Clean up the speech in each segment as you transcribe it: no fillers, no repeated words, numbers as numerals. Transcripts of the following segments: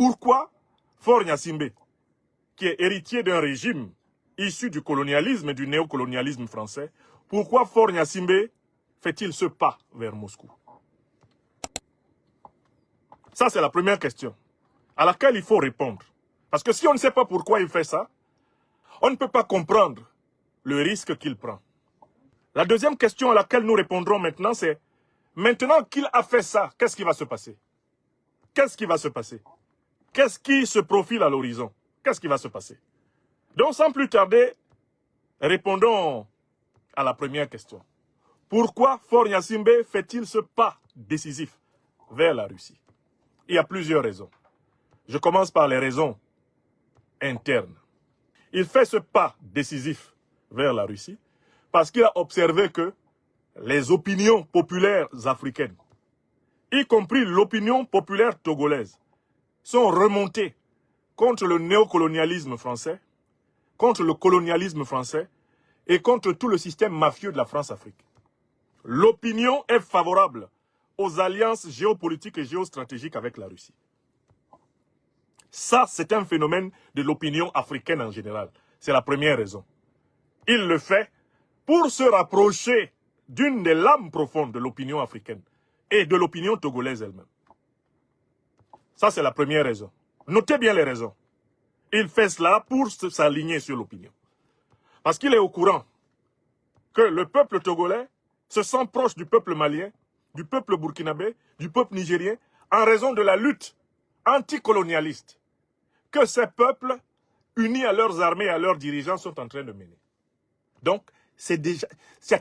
Pourquoi Faure Gnassingbé, qui est héritier d'un régime issu du colonialisme et du néocolonialisme français, pourquoi Faure Gnassingbé fait-il ce pas vers Moscou? Ça, c'est la première question à laquelle il faut répondre. Parce que si on ne sait pas pourquoi il fait ça, on ne peut pas comprendre le risque qu'il prend. La deuxième question à laquelle nous répondrons maintenant, c'est maintenant qu'il a fait ça, qu'est-ce qui va se passer? Qu'est-ce qui va se passer? Qu'est-ce qui se profile à l'horizon? Qu'est-ce qui va se passer? Donc, sans plus tarder, répondons à la première question. Pourquoi Faure Gnassingbé fait-il ce pas décisif vers la Russie? Il y a plusieurs raisons. Je commence par les raisons internes. Il fait ce pas décisif vers la Russie parce qu'il a observé que les opinions populaires africaines, y compris l'opinion populaire togolaise, sont remontées contre le néocolonialisme français, contre le colonialisme français et contre tout le système mafieux de la France-Afrique. L'opinion est favorable aux alliances géopolitiques et géostratégiques avec la Russie. Ça, c'est un phénomène de l'opinion africaine en général. C'est la première raison. Il le fait pour se rapprocher d'une des lames profondes de l'opinion africaine et de l'opinion togolaise elle-même. Ça, c'est la première raison. Notez bien les raisons. Il fait cela pour s'aligner sur l'opinion. Parce qu'il est au courant que le peuple togolais se sent proche du peuple malien, du peuple burkinabé, du peuple nigérien, en raison de la lutte anticolonialiste que ces peuples, unis à leurs armées et à leurs dirigeants, sont en train de mener. Donc, c'est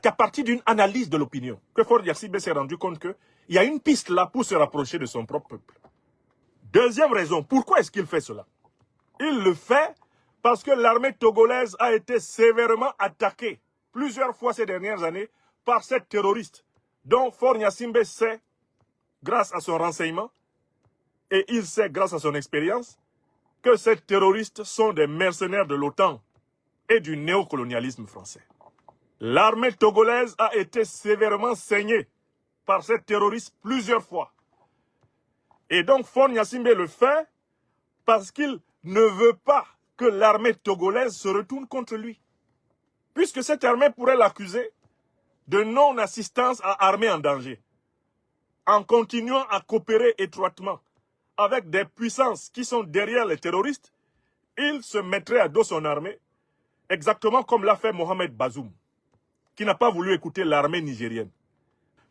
qu'à partir d'une analyse de l'opinion que Faure Gnassingbé s'est rendu compte qu'il y a une piste là pour se rapprocher de son propre peuple. Deuxième raison, pourquoi est-ce qu'il fait cela? Il le fait parce que l'armée togolaise a été sévèrement attaquée plusieurs fois ces dernières années par ces terroristes dont Faure Gnassingbé sait, grâce à son renseignement, et il sait, grâce à son expérience, que ces terroristes sont des mercenaires de l'OTAN et du néocolonialisme français. L'armée togolaise a été sévèrement saignée par ces terroristes plusieurs fois. Et donc Faure Gnassingbé le fait parce qu'il ne veut pas que l'armée togolaise se retourne contre lui. Puisque cette armée pourrait l'accuser de non-assistance à armées en danger, en continuant à coopérer étroitement avec des puissances qui sont derrière les terroristes, il se mettrait à dos son armée, exactement comme l'a fait Mohamed Bazoum, qui n'a pas voulu écouter l'armée nigérienne.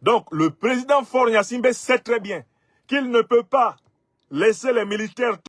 Donc le président Faure Gnassingbé sait très bien qu'il ne peut pas laisser les militaires